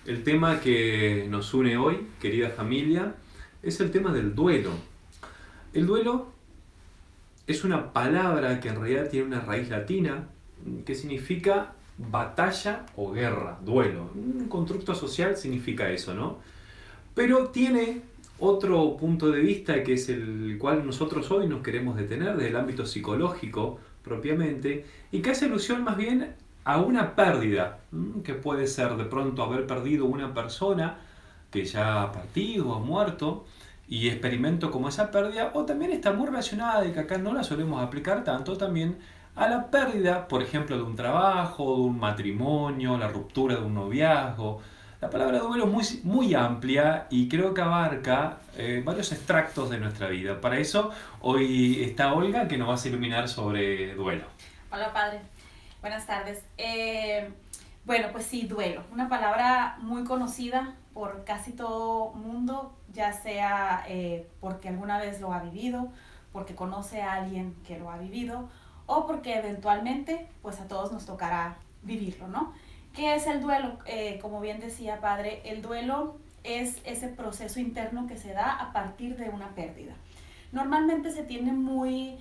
El tema que nos une hoy, querida familia, es el tema del duelo. El duelo es una palabra que en realidad tiene una raíz latina que significa batalla o guerra, duelo. Un constructo social significa eso, ¿no? Pero tiene otro punto de vista que es el cual nosotros hoy nos queremos detener desde el ámbito psicológico propiamente y que hace alusión más bien a una pérdida, que puede ser de pronto haber perdido una persona que ya ha partido o muerto y experimento como esa pérdida, o también está muy relacionada y que acá no la solemos aplicar tanto también a la pérdida, por ejemplo, de un trabajo, de un matrimonio, la ruptura de un noviazgo. La palabra duelo es muy amplia y creo que abarca varios extractos de nuestra vida. Para eso, hoy está Olga que nos va a iluminar sobre duelo. Hola, padre. Buenas tardes. Bueno, pues sí, duelo. Una palabra muy conocida por casi todo mundo, ya sea porque alguna vez lo ha vivido, porque conoce a alguien que lo ha vivido, o porque eventualmente, pues a todos nos tocará vivirlo, ¿no? ¿Qué es el duelo? Como bien decía, padre, el duelo es ese proceso interno que se da a partir de una pérdida. Normalmente se tiene muy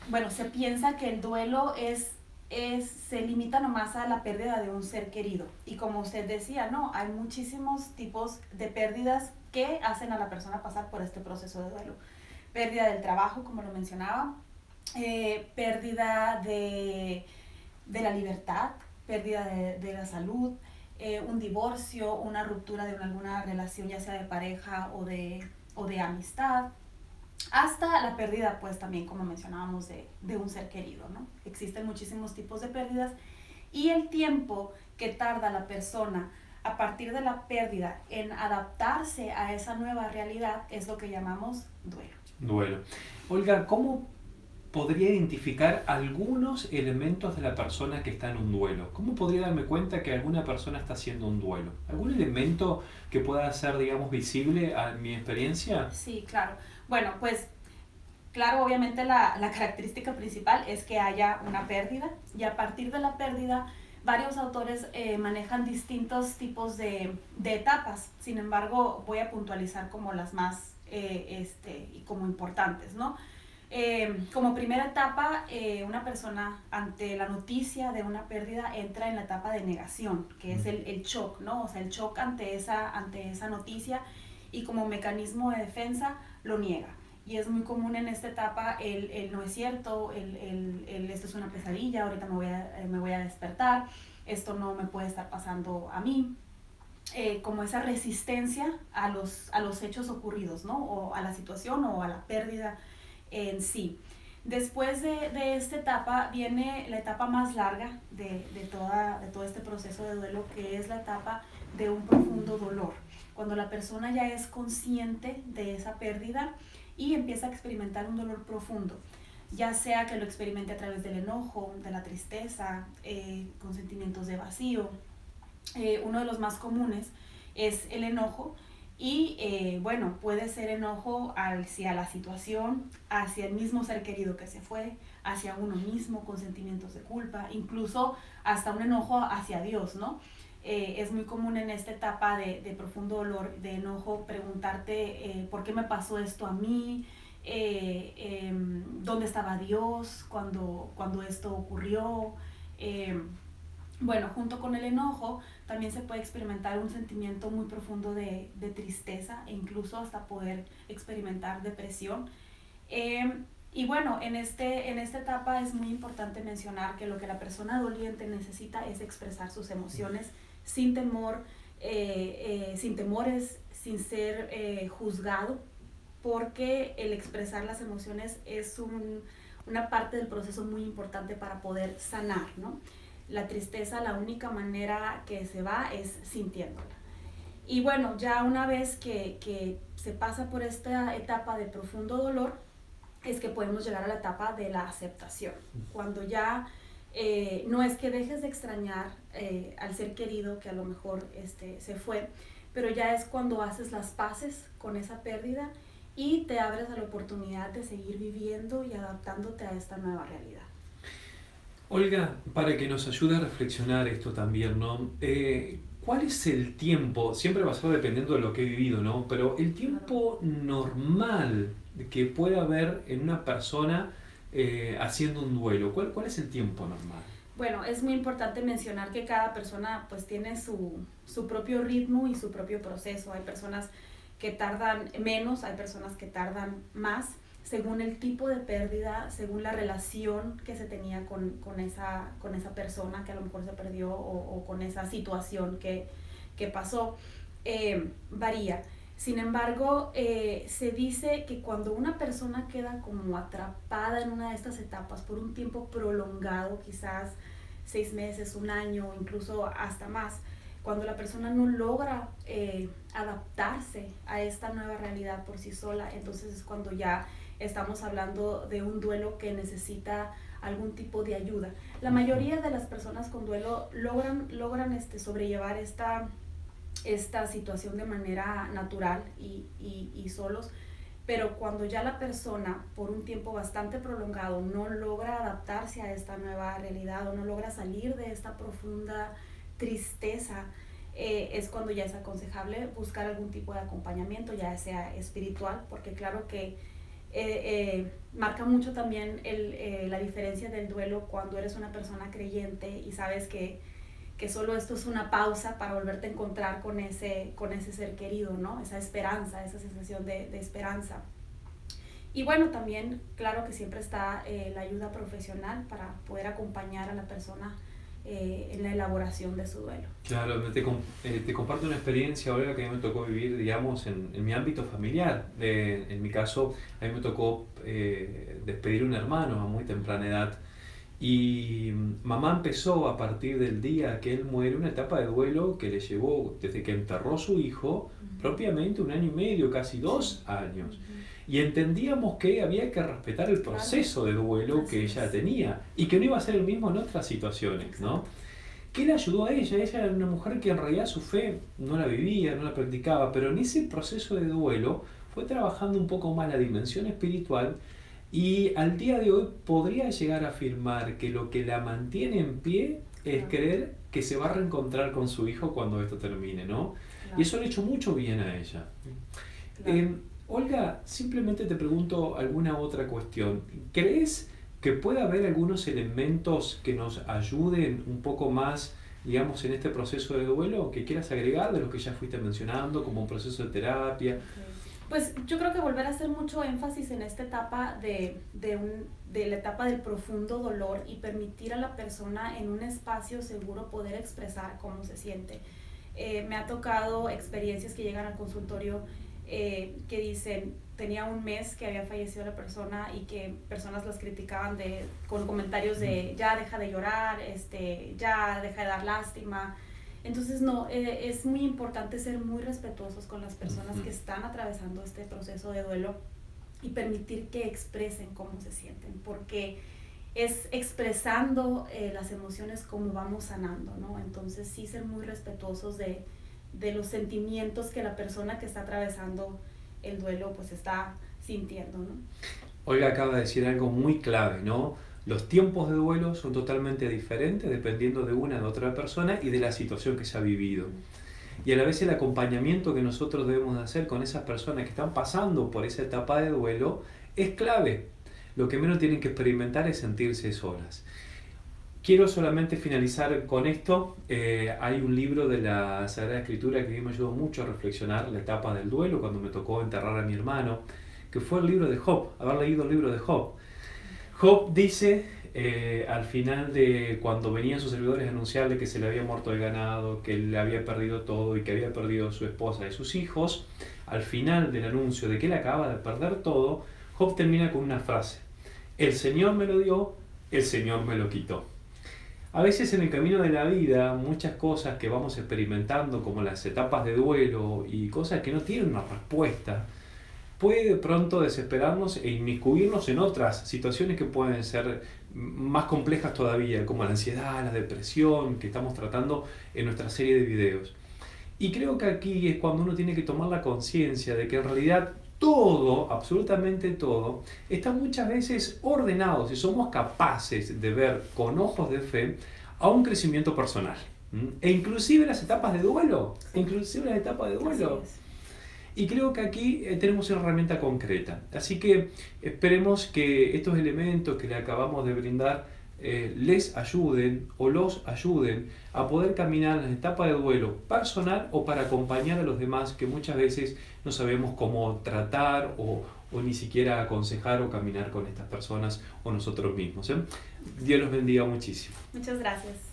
bueno, se piensa que el duelo se limita nomás a la pérdida de un ser querido. Y como usted decía, no, hay muchísimos tipos de pérdidas que hacen a la persona pasar por este proceso de duelo. Pérdida del trabajo, como lo mencionaba, pérdida de la libertad, pérdida de la salud, un divorcio, una ruptura de alguna relación, ya sea de pareja o de amistad, hasta la pérdida, pues también como mencionábamos, de un ser querido, ¿no? Existen muchísimos tipos de pérdidas y el tiempo que tarda la persona a partir de la pérdida en adaptarse a esa nueva realidad es lo que llamamos duelo. Duelo. Olga, ¿cómo podría identificar algunos elementos de la persona que está en un duelo? ¿Cómo podría darme cuenta que alguna persona está haciendo un duelo? ¿Algún elemento que pueda ser, digamos, visible a mi experiencia? Sí, claro. Bueno, pues claro, obviamente la característica principal es que haya una pérdida y a partir de la pérdida varios autores manejan distintos tipos de etapas. Sin embargo, voy a puntualizar como las más como importantes, ¿no? Como primera etapa, una persona ante la noticia de una pérdida entra en la etapa de negación, que es el shock, ¿no? O sea, el shock ante esa noticia y como mecanismo de defensa lo niega. Y es muy común en esta etapa el no es cierto, esto es una pesadilla, ahorita me voy a despertar, esto no me puede estar pasando a mí. Como esa resistencia a los hechos ocurridos, ¿no? O a la situación o a la pérdida en sí. Después de esta etapa viene la etapa más larga de todo este proceso de duelo, que es la etapa de un profundo dolor. Cuando la persona ya es consciente de esa pérdida y empieza a experimentar un dolor profundo, ya sea que lo experimente a través del enojo, de la tristeza, con sentimientos de vacío. Uno de los más comunes es el enojo y bueno, puede ser enojo hacia la situación, hacia el mismo ser querido que se fue, hacia uno mismo con sentimientos de culpa, incluso hasta un enojo hacia Dios, ¿no? Es muy común en esta etapa de profundo dolor, de enojo, preguntarte por qué me pasó esto a mí, dónde estaba Dios cuando esto ocurrió. Bueno, junto con el enojo también se puede experimentar un sentimiento muy profundo de tristeza e incluso hasta poder experimentar depresión. Y bueno, en esta etapa es muy importante mencionar que lo que la persona doliente necesita es expresar sus emociones sin temor, sin temores, sin ser juzgado, porque el expresar las emociones es una parte del proceso muy importante para poder sanar, ¿no? La tristeza, la única manera que se va es sintiéndola. Y bueno, ya una vez que se pasa por esta etapa de profundo dolor, es que podemos llegar a la etapa de la aceptación, cuando ya no es que dejes de extrañar al ser querido que a lo mejor se fue, pero ya es cuando haces las paces con esa pérdida y te abres a la oportunidad de seguir viviendo y adaptándote a esta nueva realidad. Olga, para que nos ayude a reflexionar esto también, ¿no? ¿cuál es el tiempo? Siempre va a ser dependiendo de lo que he vivido, ¿no? Pero el tiempo normal que puede haber en una persona haciendo un duelo, ¿cuál es el tiempo normal? Bueno, es muy importante mencionar que cada persona pues tiene su propio ritmo y su propio proceso. Hay personas que tardan menos, hay personas que tardan más, según el tipo de pérdida, según la relación que se tenía con esa persona que a lo mejor se perdió o con esa situación que pasó, varía. Sin embargo, se dice que cuando una persona queda como atrapada en una de estas etapas por un tiempo prolongado, quizás 6 meses, 1 año, incluso hasta más, cuando la persona no logra adaptarse a esta nueva realidad por sí sola, entonces es cuando ya estamos hablando de un duelo que necesita algún tipo de ayuda. La mayoría de las personas con duelo logran sobrellevar esta situación de manera natural y solos, pero cuando ya la persona por un tiempo bastante prolongado no logra adaptarse a esta nueva realidad o no logra salir de esta profunda tristeza, es cuando ya es aconsejable buscar algún tipo de acompañamiento, ya sea espiritual, porque claro que marca mucho también la diferencia del duelo cuando eres una persona creyente y sabes que solo esto es una pausa para volverte a encontrar con ese ser querido, ¿no? Esa esperanza, esa sensación de esperanza. Y bueno, también, claro que siempre está la ayuda profesional para poder acompañar a la persona en la elaboración de su duelo. Claro, te comparto una experiencia, Olga, que a mí me tocó vivir, digamos, en mi ámbito familiar. En mi caso, a mí me tocó despedir a un hermano a muy temprana edad. Y mamá empezó a partir del día que él muere una etapa de duelo que le llevó desde que enterró a su hijo propiamente 1 año y medio, casi 2 años. Y entendíamos que había que respetar el proceso de duelo que ella tenía y que no iba a ser el mismo en otras situaciones, ¿no? ¿Qué le ayudó a ella? Ella era una mujer que en realidad su fe no la vivía, no la practicaba, pero en ese proceso de duelo fue trabajando un poco más la dimensión espiritual. Y al día de hoy podría llegar a afirmar que lo que la mantiene en pie es creer que se va a reencontrar con su hijo cuando esto termine, ¿no? Claro. Y eso le ha hecho mucho bien a ella. Claro. Olga, simplemente te pregunto alguna otra cuestión. ¿Crees que puede haber algunos elementos que nos ayuden un poco más, digamos, en este proceso de duelo que quieras agregar de los que ya fuiste mencionando, como un proceso de terapia? Pues yo creo que volver a hacer mucho énfasis en esta etapa de la etapa del profundo dolor y permitir a la persona en un espacio seguro poder expresar cómo se siente. Me ha tocado experiencias que llegan al consultorio que dicen, tenía 1 mes que había fallecido la persona y que personas las criticaban con comentarios de ya deja de llorar, ya deja de dar lástima. Entonces es muy importante ser muy respetuosos con las personas que están atravesando este proceso de duelo y permitir que expresen cómo se sienten, porque es expresando las emociones como vamos sanando, ¿no? Entonces sí ser muy respetuosos de los sentimientos que la persona que está atravesando el duelo pues está sintiendo, ¿no? Olga acaba de decir algo muy clave, ¿no? Los tiempos de duelo son totalmente diferentes dependiendo de una de otra persona y de la situación que se ha vivido. Y a la vez el acompañamiento que nosotros debemos de hacer con esas personas que están pasando por esa etapa de duelo es clave. Lo que menos tienen que experimentar es sentirse solas. Quiero solamente finalizar con esto. Hay un libro de la Sagrada Escritura que a mí me ayudó mucho a reflexionar la etapa del duelo cuando me tocó enterrar a mi hermano, que fue el libro de Job, haber leído el libro de Job. Job dice al final de cuando venían sus servidores a anunciarle que se le había muerto el ganado, que él había perdido todo y que había perdido a su esposa y sus hijos, al final del anuncio de que él acaba de perder todo, Job termina con una frase: el Señor me lo dio, el Señor me lo quitó. A veces en el camino de la vida, muchas cosas que vamos experimentando, como las etapas de duelo y cosas que no tienen una respuesta, puede de pronto desesperarnos e inmiscuirnos en otras situaciones que pueden ser más complejas todavía, como la ansiedad, la depresión, que estamos tratando en nuestra serie de videos. Y creo que aquí es cuando uno tiene que tomar la conciencia de que en realidad todo, absolutamente todo, está muchas veces ordenado si somos capaces de ver con ojos de fe a un crecimiento personal. E inclusive las etapas de duelo. Inclusive las etapas de duelo. Así es. Y creo que aquí tenemos una herramienta concreta. Así que esperemos que estos elementos que le acabamos de brindar les ayuden o los ayuden a poder caminar en la etapa de duelo personal o para acompañar a los demás que muchas veces no sabemos cómo tratar o ni siquiera aconsejar o caminar con estas personas o nosotros mismos. Dios los bendiga muchísimo. Muchas gracias.